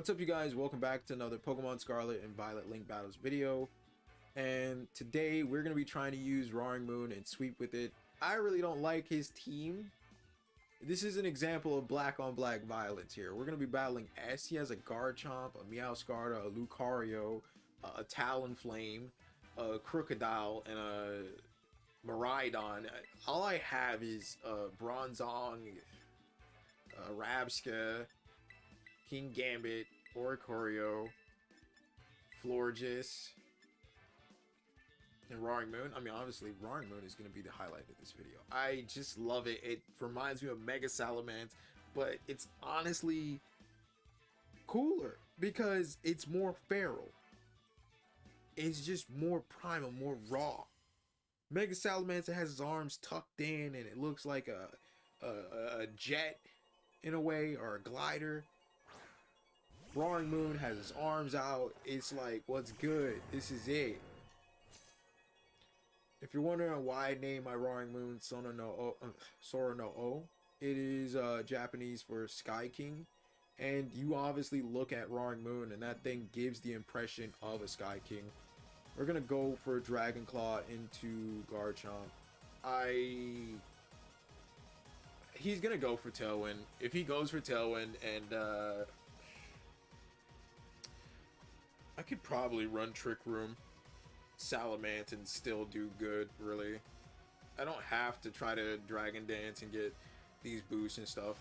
What's up, you guys? Welcome back to another Pokemon Scarlet and Violet Link Battles video. And today we're going to be trying to use Roaring Moon and sweep with it. I really don't like his team. This is an example of black on black violence here. We're going to be battling S. He has a Garchomp, a Meowscarada, a Lucario, a Talonflame, a Crocodile, and a Miraidon. All I have is Bronzong, Rabska, King Gambit, Oricorio, Florges, and Roaring Moon. I mean, obviously, Roaring Moon is going to be the highlight of this video. I just love it. It reminds me of Mega Salamence, but it's honestly cooler because it's more feral. It's just more primal, more raw. Mega Salamence has his arms tucked in, and it looks like a jet in a way, or a glider. Roaring Moon has his arms out. It's like, what's good? This is it. If you're wondering why I named my Roaring Moon Sora no O, it is Japanese for Sky King. And you obviously look at Roaring Moon and that thing gives the impression of a Sky King. We're going to go for Dragon Claw into Garchomp. He's going to go for Tailwind. If he goes for Tailwind and I could probably run Trick Room, Salamence, and still do good, really. I don't have to try to Dragon Dance and get these boosts and stuff.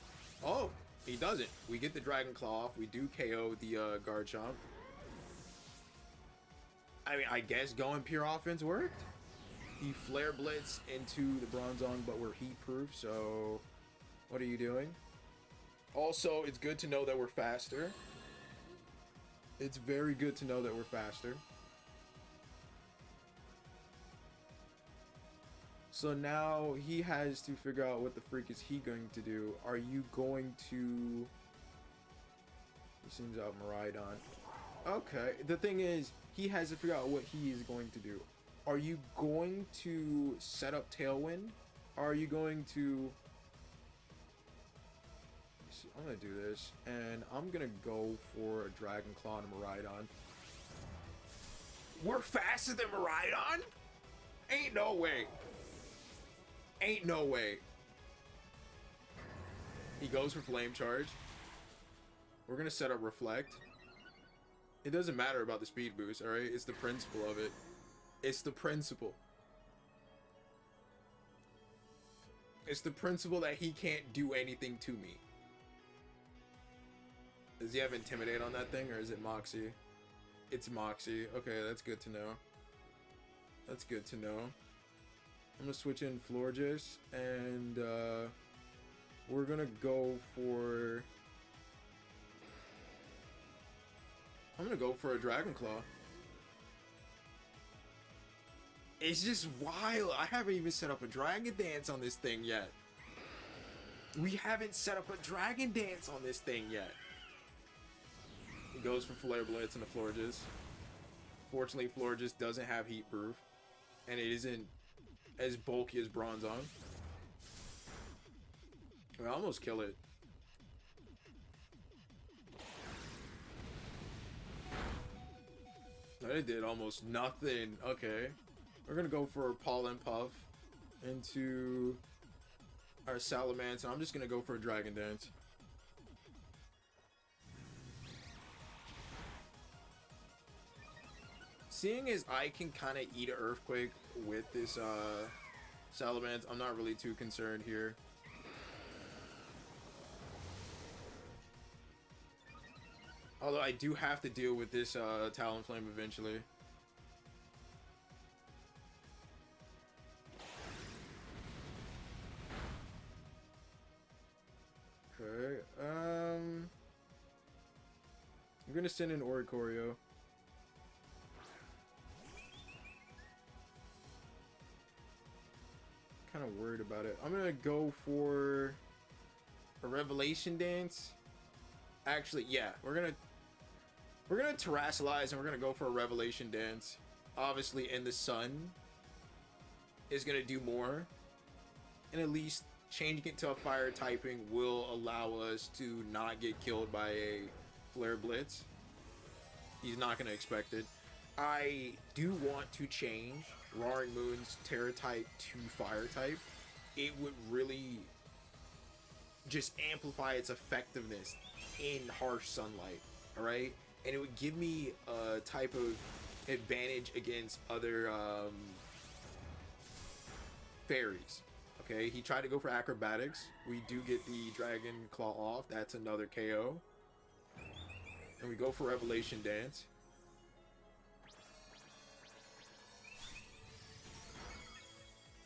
Oh, he doesn't. We get the Dragon Claw off. We do KO the Garchomp. I mean, I guess going pure offense worked. He Flare Blitz into the Bronzong, but we're heat proof, so what are you doing? Also, it's good to know that we're faster. It's very good to know that we're faster. So now he has to figure out what the freak is he going to do. Are you going to... He sends out Miraidon. Okay, the thing is, he has to figure out what he is going to do. Are you going to set up Tailwind? Are you going to... I'm gonna do this, and I'm gonna go for a Dragon Claw and a Miraidon. We're faster than Miraidon? Ain't no way. Ain't no way. He goes for Flame Charge. We're gonna set up Reflect. It doesn't matter about the speed boost, alright? It's the principle of it. It's the principle. It's the principle that he can't do anything to me. Does he have Intimidate on that thing, or is it Moxie? It's Moxie. Okay, that's good to know. That's good to know. I'm gonna switch in Florges, and we're gonna go for... I'm gonna go for a Dragon Claw. It's just wild. I haven't even set up a Dragon Dance on this thing yet. We haven't set up a Dragon Dance on this thing yet. He goes for Flare Blitz and the Florges. Fortunately, Florges doesn't have Heat Proof, and it isn't as bulky as Bronzong. We almost kill it. It did almost nothing. Okay. We're gonna go for Pollen Puff into our Salamence, and I'm just gonna go for a Dragon Dance. Seeing as I can kind of eat an Earthquake with this Salamence, I'm not really too concerned here. Although I do have to deal with this Talonflame eventually. Okay, I'm gonna send in Oricorio. Kind of worried about it. I'm gonna go for a Revelation Dance. Actually, yeah, we're gonna Terrasilize, and we're gonna go for a Revelation Dance. Obviously, in the sun is gonna do more, and at least changing it to a fire typing will allow us to not get killed by a Flare Blitz. He's not going to expect it. I do want to change Roaring Moon's Terra type to Fire type. It would really just amplify its effectiveness in harsh sunlight, alright? And it would give me a type of advantage against other fairies. Okay, he tried to go for acrobatics. We do get the Dragon Claw off. That's another KO. And we go for Revelation Dance.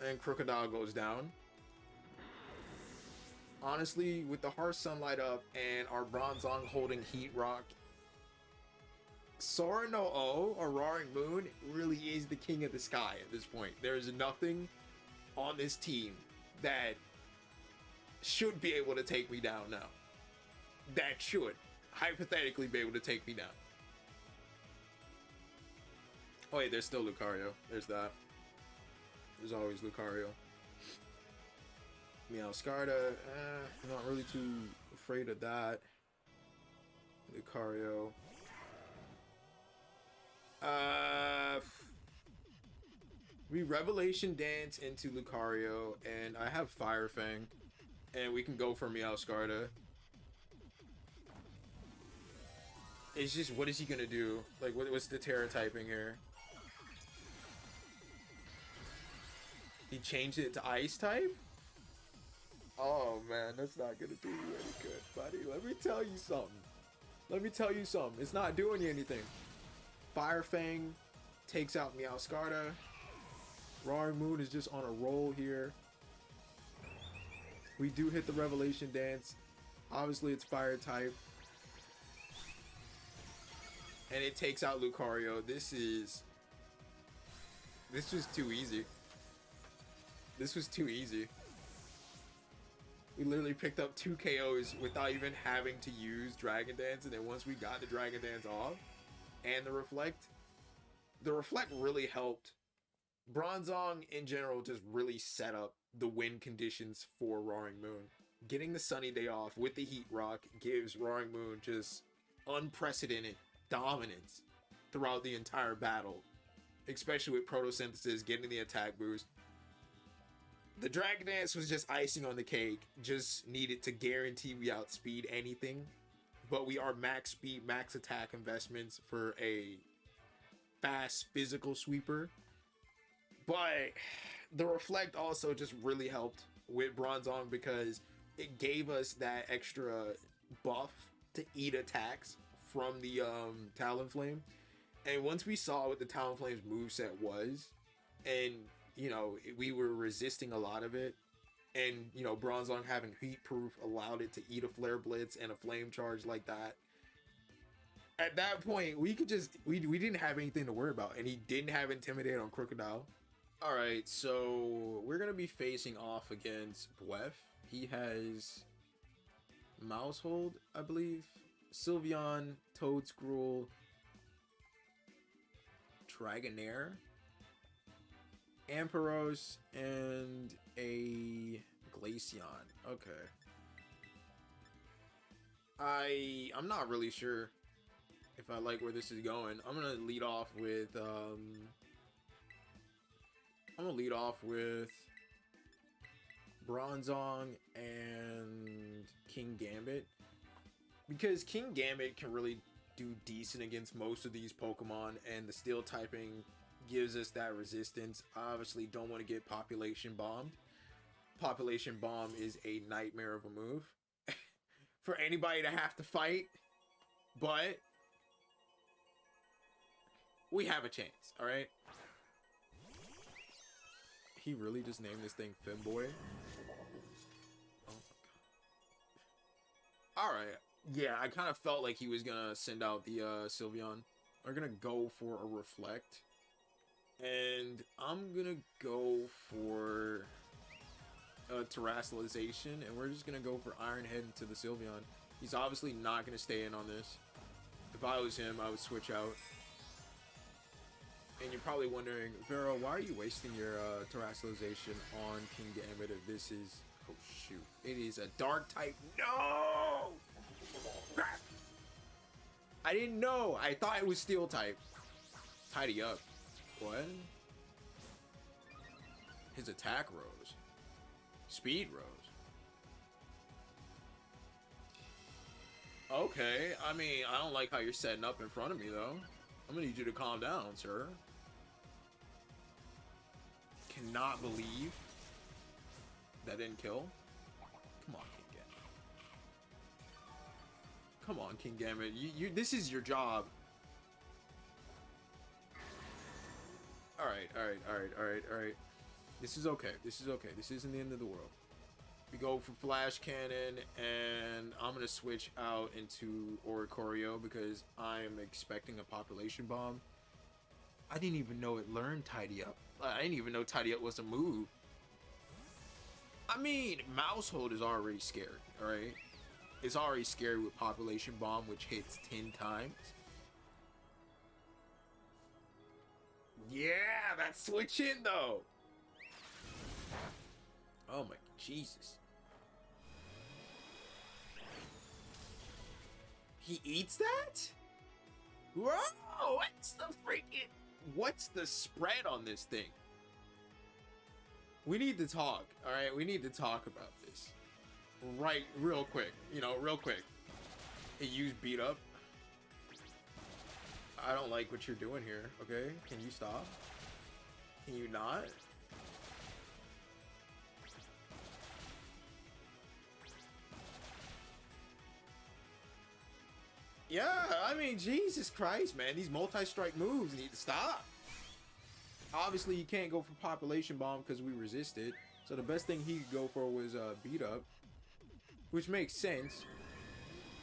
And Crocodile goes down. Honestly, with the harsh sunlight up and our Bronzong holding Heat Rock, Sora no O, or Roaring Moon, really is the king of the sky at this point. There's nothing on this team that should be able to take me down now. That should hypothetically be able to take me down. Oh wait, there's still Lucario. There's that. There's always Lucario. Meowscarda, not really too afraid of that. Lucario. We Revelation Dance into Lucario, and I have Fire Fang, and we can go for Meowscarda. It's just, what is he gonna do? Like, what's the Terra typing here? He changed it to Ice type? Oh man, that's not gonna do you any good, buddy. Let me tell you something. Let me tell you something. It's not doing you anything. Fire Fang takes out Meowscarda. Roaring Moon is just on a roll here. We do hit the Revelation Dance. Obviously, it's Fire type. And it takes out Lucario. This was too easy. This was too easy. We literally picked up 2 KOs without even having to use Dragon Dance, and then once we got the Dragon Dance off and the Reflect really helped. Bronzong in general just really set up the win conditions for Roaring Moon. Getting the Sunny Day off with the Heat Rock gives Roaring Moon just unprecedented dominance throughout the entire battle, especially with Photosynthesis getting the attack boost. The Dragon Dance was just icing on the cake. Just needed to guarantee we outspeed anything. But we are max speed, max attack investments for a fast physical sweeper. But the Reflect also just really helped with Bronzong because it gave us that extra buff to eat attacks from the Talonflame. And once we saw what the Talonflame's moveset was, and you know, we were resisting a lot of it, and you know, Bronzong having heat proof allowed it to eat a Flare Blitz and a Flame Charge like that. At that point, we could just we didn't have anything to worry about, and he didn't have Intimidate on Crocodile. All right, so we're gonna be facing off against Bwef. He has Mousehold, I believe, Sylveon, Toadscruel, Dragonair, Ampharos, and a Glaceon. Okay. I'm not really sure if I like where this is going. I'm gonna lead off with Bronzong and King Gambit, because King Gambit can really do decent against most of these Pokemon, and the Steel typing gives us that resistance. I obviously don't want to get Population Bombed. Population Bomb is a nightmare of a move for anybody to have to fight, but we have a chance, all right? He really just named this thing Femboy? Oh my god. Alright. Yeah, I kind of felt like he was gonna send out the Sylveon. We're gonna go for a Reflect. And I'm gonna go for a Terastallization, and we're just gonna go for Iron Head into the Sylveon. He's obviously not gonna stay in on this. If I was him, I would switch out. And you're probably wondering, Vero, why are you wasting your Terastallization on King Gambit if this is... Oh, shoot. It is a Dark type. No! I didn't know. I thought it was steel type. Tidy up. What? His attack rose. Speed rose. Okay, I mean, I don't like how you're setting up in front of me, though. I'm gonna need you to calm down, sir. Cannot believe that didn't kill. Come on, King Gambit. Come on, King Gambit. This is your job. Alright. This is okay. This is okay. This isn't the end of the world. We go for Flash Cannon, and I'm going to switch out into Oricorio because I'm expecting a Population Bomb. I didn't even know it learned Tidy Up. I didn't even know Tidy Up was a move. I mean, Mousehold is already scared, alright? It's already scary with Population Bomb, which hits 10 times. Yeah, that switch in, though. Oh my Jesus. He eats that? Whoa, what's the spread on this thing? We need to talk, all right? We need to talk about this. Right, real quick, you know, real quick. It used beat up. I don't like what you're doing here, okay? Can you stop? Can you not? Yeah, I mean, Jesus Christ, man. These multi-strike moves need to stop. Obviously, you can't go for Population Bomb because we resisted. So the best thing he could go for was beat up. Which makes sense.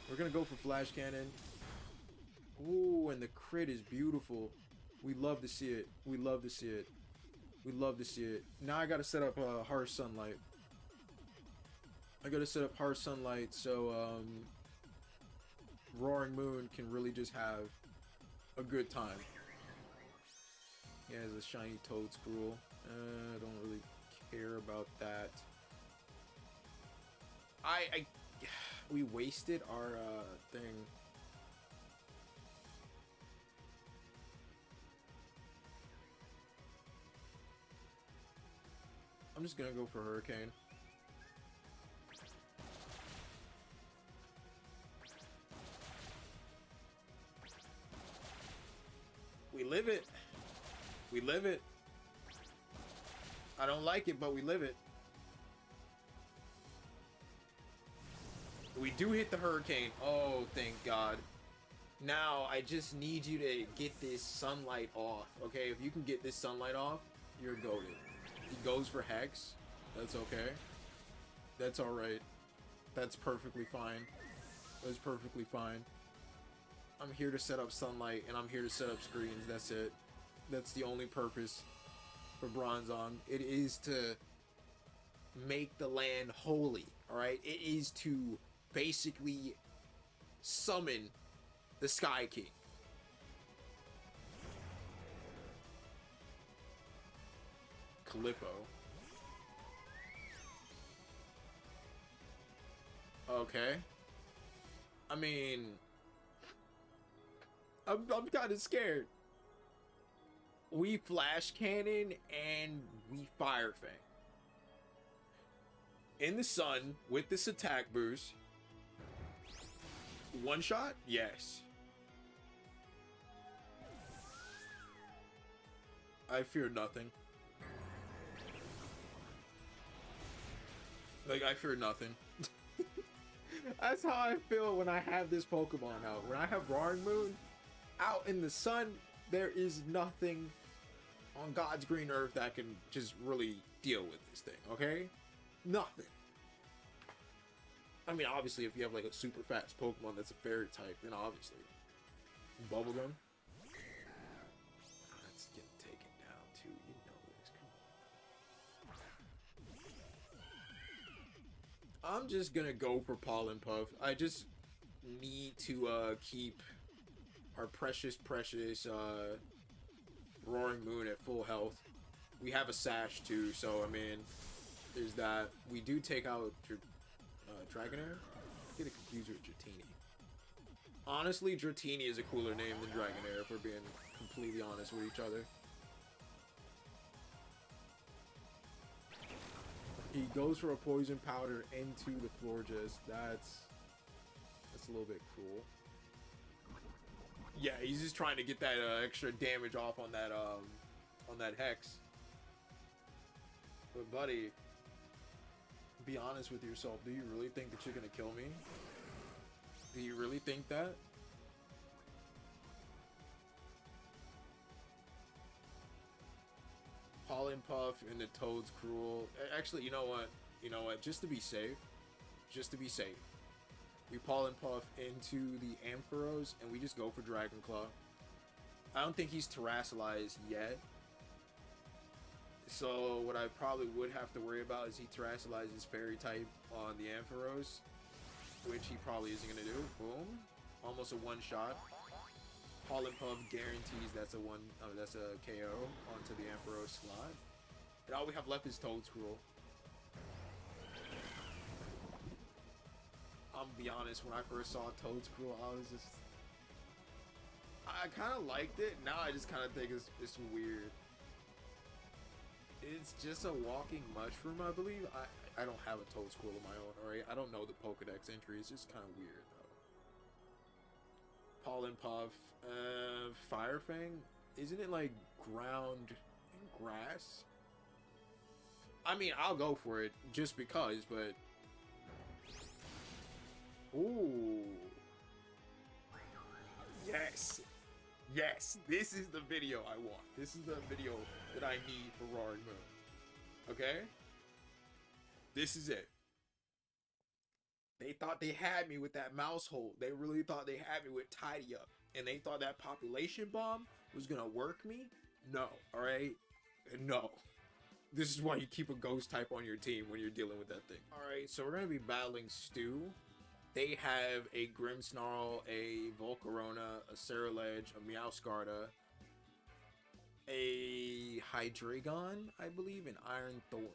We're going to go for Flash Cannon. Ooh, and the crit is beautiful. We love to see it. We love to see it. We love to see it. Now I got to set up Harsh Sunlight. I got to set up Harsh Sunlight so Roaring Moon can really just have a good time. He has a shiny Toedscruel. I don't really care about that. We wasted our thing. I'm just gonna go for Hurricane. We live it. We live it. I don't like it, but we live it. We do hit the Hurricane. Oh, thank God. Now, I just need you to get this Sunlight off. Okay, if you can get this Sunlight off, you're goated. He goes for Hex. That's okay. That's alright. That's perfectly fine. That's perfectly fine. I'm here to set up Sunlight, and I'm here to set up screens. That's it. That's the only purpose for Bronzong. It is to make the land holy, alright? It is to basically summon the Sky King. Calippo. Okay. I mean, I'm kind of scared. We Flash Cannon and we Fire Fang. In the sun with this attack boost. One shot? Yes. I fear nothing. Like, I fear nothing. That's how I feel when I have this Pokemon out. When I have Roaring Moon out in the sun, there is nothing on God's green earth that can just really deal with this thing, okay? Nothing. I mean, obviously, if you have like a super fast Pokemon that's a fairy type, then obviously. Bubblegum. That's getting taken down too. You know this. Come on. I'm just gonna go for Pollen Puff. I just need to keep our precious Roaring Moon at full health. We have a Sash too, so I mean, there's that. We do take out your Dragonair. I get it confused with Dratini. Honestly, Dratini is a cooler name than Dragonair, if we're being completely honest with each other. He goes for a poison powder into the Florges. That's a little bit cruel. Yeah, he's just trying to get that extra damage off on that Hex. But buddy, be honest with yourself. Do you really think that you're gonna kill me? Do you really think that? Pollen Puff and the Toad's Cruel. Actually, you know what? You know what? Just to be safe, we Pollen Puff into the Ampharos and we just go for Dragon Claw. I don't think he's Terrassalized yet. So what I probably would have to worry about is he Terrassalizes Fairy type on the Ampharos, which he probably isn't gonna do. Boom, almost a one shot. Pollen Puff guarantees that's a KO onto the Ampharos slot. And all we have left is Toad's Cruel. I'm gonna be honest, when I first saw Toad's Cruel, I kind of liked it. Now I just kind of think it's weird. It's just a walking mushroom, I believe. I don't have a Toad's Cruel of my own, alright? I don't know the Pokedex entry. It's just kind of weird, though. Pollen Puff. Fire Fang? Isn't it like ground and grass? I mean, I'll go for it just because, but... Ooh. Yes. Yes. This is the video I want. This is the video that I need for Roaring Moon. Okay? This is it. They thought they had me with that mouse hole. They really thought they had me with Tidy Up. And they thought that population bomb was gonna work me? No. Alright? No. This is why you keep a ghost type on your team when you're dealing with that thing. Alright, so we're gonna be battling Stu. They have a Grimmsnarl, a Volcarona, a Cerulege, a Meowscarda, a Hydreigon, I believe, and Iron Thorns.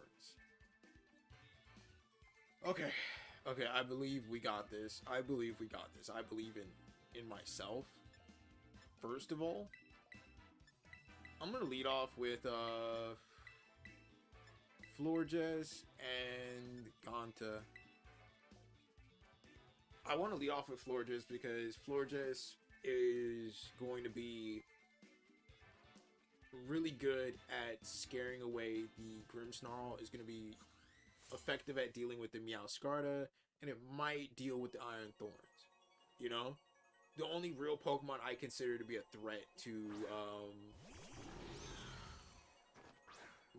Okay. Okay, I believe we got this. I believe in myself. First of all, I'm gonna lead off with Florges and Ganta. I want to lead off with Florges because Florges is going to be really good at scaring away the Grimmsnarl. Is going to be effective at dealing with the Meowscarda, and it might deal with the Iron Thorns. You know, the only real Pokemon I consider to be a threat to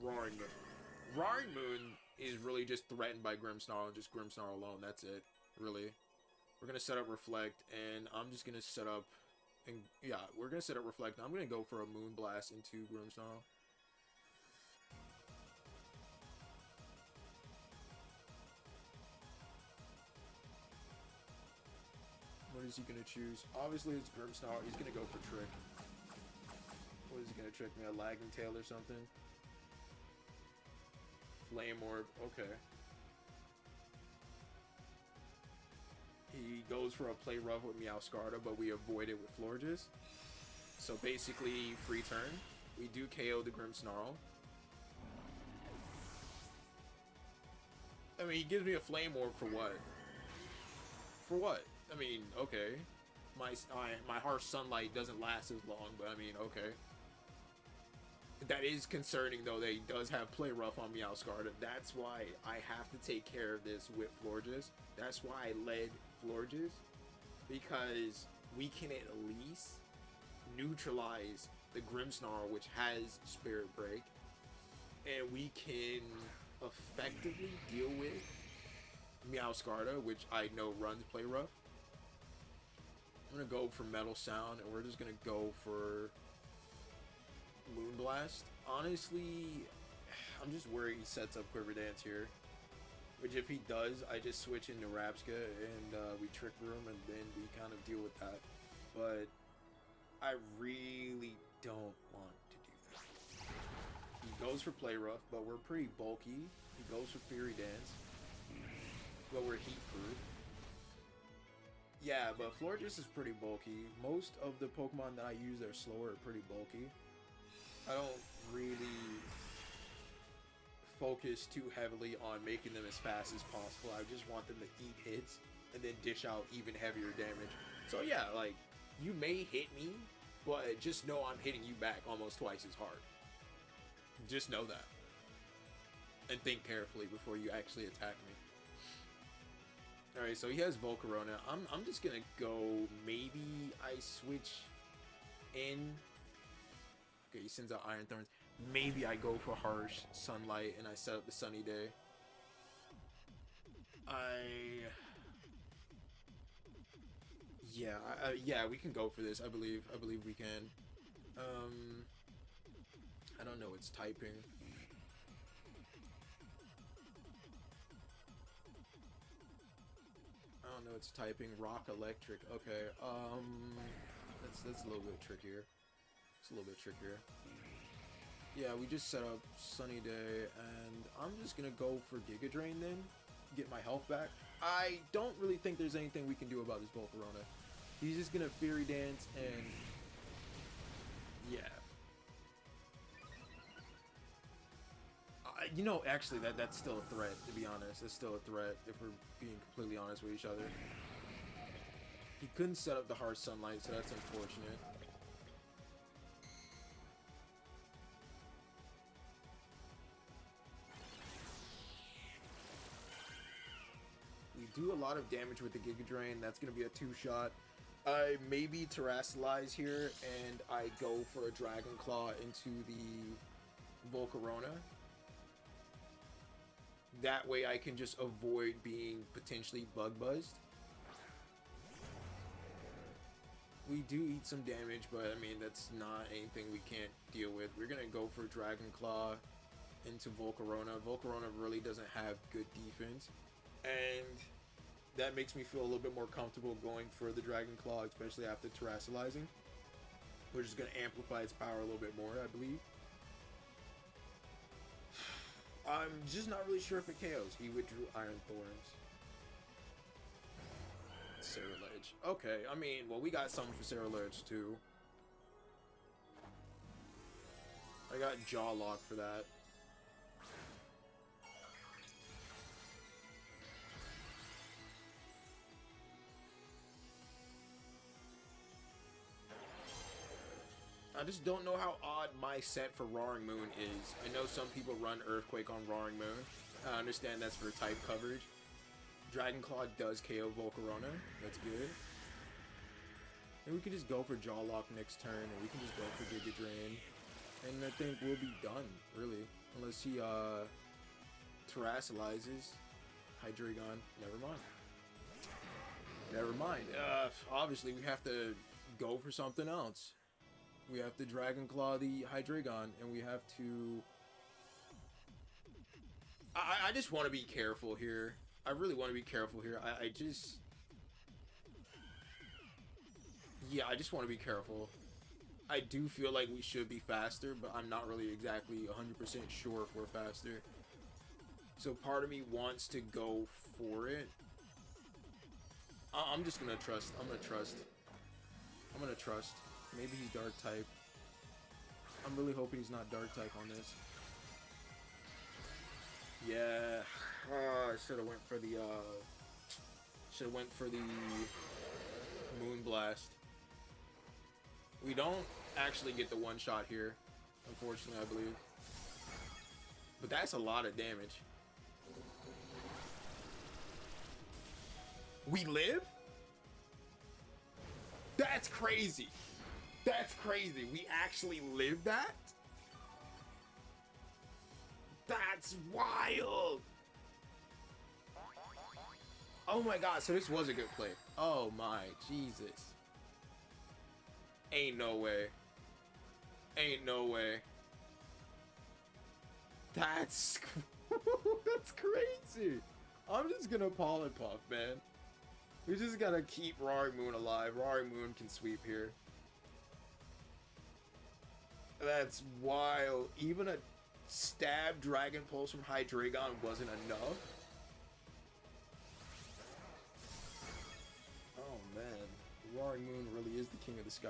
Roaring Moon. Roaring Moon is really just threatened by Grimmsnarl and just Grimmsnarl alone. That's it, really. We're going to set up Reflect, and I'm just going to set up... And yeah, we're going to set up Reflect. I'm going to go for a Moonblast into Grimmsnarl. What is he going to choose? Obviously, it's Grimmsnarl. He's going to go for Trick. What is he going to trick me? A Lagging Tail or something? Flame Orb. Okay. He goes for a Play Rough with Meowscarda, but we avoid it with Florges. So basically, free turn. We do KO the Grimmsnarl. I mean, he gives me a Flame Orb for what? For what? I mean, okay. My Harsh Sunlight doesn't last as long, but I mean, okay. That is concerning, though, that he does have Play Rough on Meowscarda. That's why I have to take care of this with Florges. That's why I led Florges. Because we can at least neutralize the Grimmsnarl, which has Spirit Break. And we can effectively deal with Meowscarda, which I know runs Play Rough. I'm going to go for Metal Sound, and we're just going to go for Moonblast. Honestly, I'm just worried he sets up Quiver Dance here. Which if he does, I just switch into Rapska and we Trick Room and then we kind of deal with that. But I really don't want to do that. He goes for Play Rough, but we're pretty bulky. He goes for Fury Dance, but we're Heat Proof. Yeah, but Florges is pretty bulky. Most of the Pokemon that I use that are slower are pretty bulky. I don't really focus too heavily on making them as fast as possible. I just want them to eat hits and then dish out even heavier damage. So yeah, like, you may hit me, but just know I'm hitting you back almost twice as hard. Just know that. And think carefully before you actually attack me. Alright, so he has Volcarona. I'm just gonna go, maybe I switch in. Okay, he sends out Iron Thorns. Maybe I go for Harsh Sunlight and I set up the Sunny Day. Yeah, we can go for this. I believe we can. I don't know its typing. I don't know its typing. Rock, electric. Okay. That's a little bit trickier. It's a little bit trickier. Yeah, we just set up Sunny Day, and I'm just gonna go for Giga Drain then, get my health back. I don't really think there's anything we can do about this Volcarona. He's just gonna Fury Dance, and yeah. You know, actually, that's still a threat, to be honest. It's still a threat, if we're being completely honest with each other. He couldn't set up the Harsh Sunlight, so that's unfortunate. We do a lot of damage with the Giga Drain. That's going to be a 2-shot. I maybe Terrasilize here, and I go for a Dragon Claw into the Volcarona. That way I can just avoid being potentially bug buzzed. We do eat some damage, but I mean, that's not anything we can't deal with. We're going to go for Dragon Claw into Volcarona. Volcarona really doesn't have good defense, and that makes me feel a little bit more comfortable going for the Dragon Claw, especially after Terrasilizing, which is going to amplify its power a little bit more, I believe. I'm just not really sure if it KOs. He withdrew Iron Thorns. Cerulege. Okay, I mean, well, we got something for Cerulege too. I got Jaw Lock for that. I just don't know how odd my set for Roaring Moon is. I know some people run Earthquake on Roaring Moon. I understand that's for type coverage. Dragon Claw does KO Volcarona. That's good. And we can just go for Jaw Lock next turn, and we can just go for Giga Drain. And I think we'll be done, really. Unless he Terrasilizes. Hydreigon. Never mind. Never mind. Obviously, we have to go for something else. We have to Dragon Claw the Hydreigon, and we have to... I just want to be careful here. I really want to be careful here. I just... Yeah, I just want to be careful. I do feel like we should be faster, but I'm not really exactly 100% sure if we're faster. So part of me wants to go for it. I'm just gonna trust. I'm gonna trust. I'm gonna trust. Maybe he's Dark type. I'm really hoping he's not Dark type on this. Yeah. I should have went for the Moonblast. We don't actually get the one shot here, unfortunately, I believe. But that's a lot of damage. We live? That's crazy. That's crazy. We actually lived that? That's wild. Oh my god, so this was a good play. Oh my Jesus. Ain't no way. Ain't no way. That's that's crazy. I'm just gonna Pollen Puff, man. We just gotta keep Roaring Moon alive. Roaring Moon can sweep here. That's wild. Even a stab Dragon Pulse from Hydreigon wasn't enough. Oh Roaring Moon really is the king of the sky.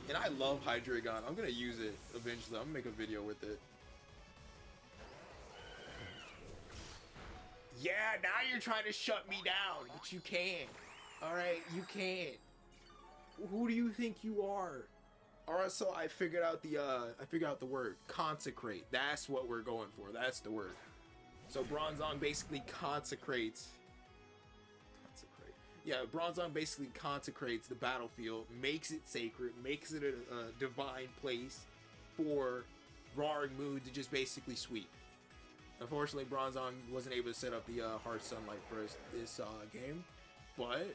And I love Hydreigon. I'm gonna use it eventually. I'm gonna make a video with it. Yeah, now you're trying to shut me down, but you can't. Alright, you can't. Who do you think you are? Alright, so I figured out the word. Consecrate. That's what we're going for. That's the word. So Bronzong basically consecrates. Yeah, Bronzong basically consecrates the battlefield, makes it sacred, makes it a divine place for Roaring Moon to just basically sweep. Unfortunately, Bronzong wasn't able to set up the Hard Sunlight for this game, but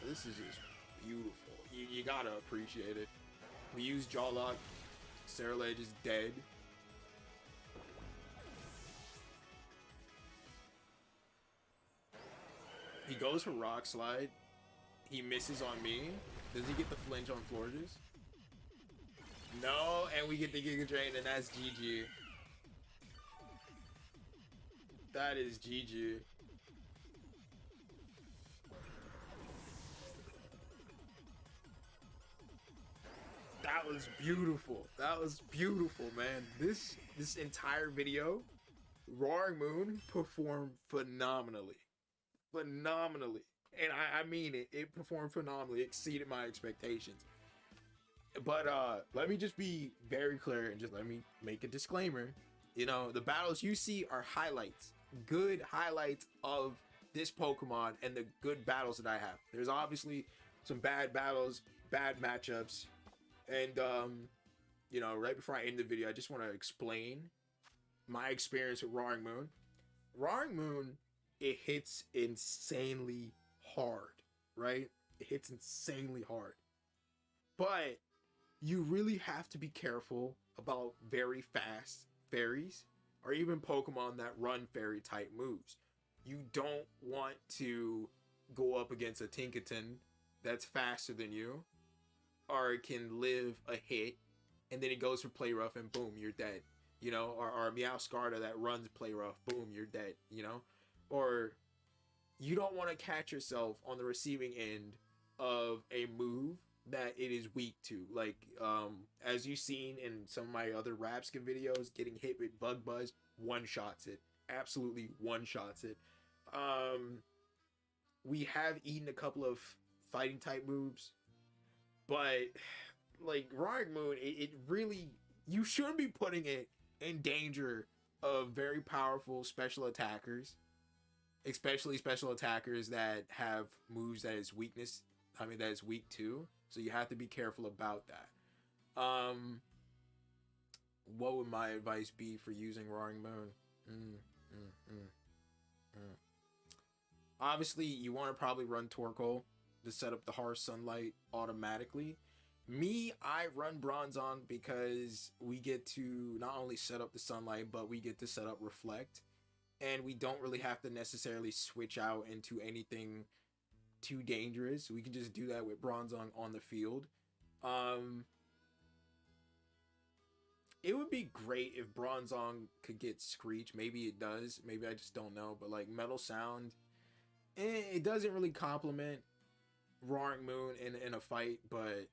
this is just beautiful. You gotta appreciate it. We use Jaw Lock. Ceruledge is dead. He goes for Rock Slide. He misses on me. Does he get the flinch on Florges? No, and we get the Giga Drain, and that's GG. That is GG. That was beautiful. That was beautiful, man. This entire video, Roaring Moon performed phenomenally. Phenomenally. And I mean it. It performed phenomenally. It exceeded my expectations. But let me just be very clear and just let me make a disclaimer. You know, the battles you see are highlights. Good highlights of this Pokemon and the good battles that I have. There's obviously some bad battles, bad matchups. And you know, right before I end the video, I just want to explain my experience with Roaring Moon. Roaring Moon, it hits insanely hard, right? It hits insanely hard. But you really have to be careful about very fast fairies or even Pokemon that run fairy type moves. You don't want to go up against a Tinkaton that's faster than you or can live a hit and then it goes for Play Rough and boom, you're dead. You know, or Meowscarada that runs Play Rough, boom, you're dead, you know? Or you don't want to catch yourself on the receiving end of a move that it is weak to. Like, as you've seen in some of my other Rapskin videos, getting hit with Bug Buzz, one-shots it. Absolutely one-shots it. We have eaten a couple of fighting type moves, but like Roaring Moon, it really, you shouldn't be putting it in danger of very powerful special attackers, especially special attackers that have moves that is weakness. I mean, that is weak too. So you have to be careful about that. What would my advice be for using Roaring Moon? Obviously, you want to probably run Torkoal to set up the harsh sunlight automatically. Me, I run Bronzong because we get to not only set up the sunlight, but we get to set up Reflect. And we don't really have to necessarily switch out into anything too dangerous. We can just do that with Bronzong on the field. It would be great if Bronzong could get Screech. Maybe it does. Maybe I just don't know. But like Metal Sound, it doesn't really complement Roaring Moon in a fight, but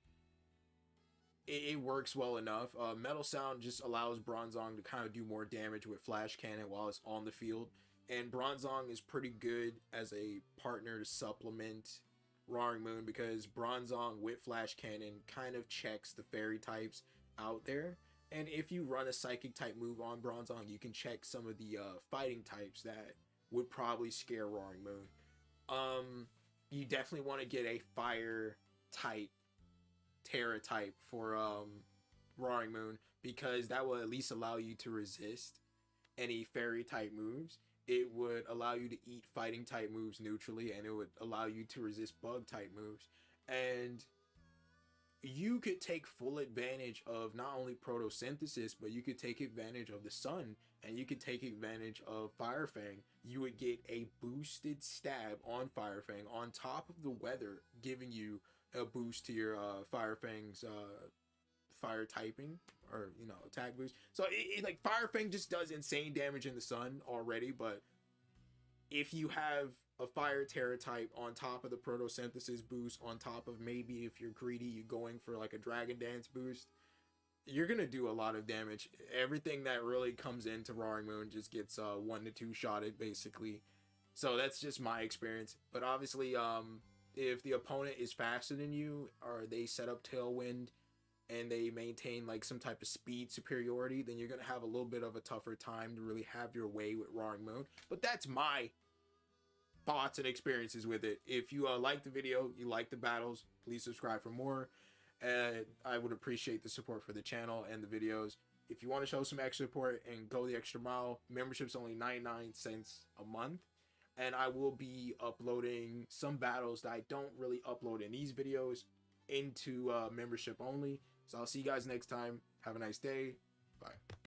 it works well enough. Metal Sound just allows Bronzong to kind of do more damage with Flash Cannon while it's on the field. And Bronzong is pretty good as a partner to supplement Roaring Moon because Bronzong with Flash Cannon kind of checks the fairy types out there. And if you run a psychic type move on Bronzong, you can check some of the fighting types that would probably scare Roaring Moon. You definitely want to get a fire type, Terra type for Roaring Moon because that will at least allow you to resist any fairy type moves. It would allow you to eat fighting type moves neutrally, and it would allow you to resist bug type moves. And you could take full advantage of not only photosynthesis, but you could take advantage of the sun, and you could take advantage of Fire Fang. You would get a boosted stab on Fire Fang on top of the weather, giving you a boost to your Fire Fang's fire typing or attack boost. So it like Fire Fang just does insane damage in the sun already, but if you have a fire Terra type on top of the photosynthesis boost, on top of maybe if you're greedy, you're going for like a Dragon Dance boost, you're gonna do a lot of damage. Everything that really comes into Roaring Moon just gets 1 to 2 shotted basically. So that's just my experience. But obviously, if the opponent is faster than you, or they set up Tailwind and they maintain like some type of speed superiority, then you're gonna have a little bit of a tougher time to really have your way with Roaring Moon. But that's my thoughts and experiences with it. If you like the video, you like the battles, please subscribe for more. And I would appreciate the support for the channel and the videos. If you want to show some extra support and go the extra mile, membership's only 99 cents a month. And I will be uploading some battles that I don't really upload in these videos into membership only. So I'll see you guys next time. Have a nice day. Bye.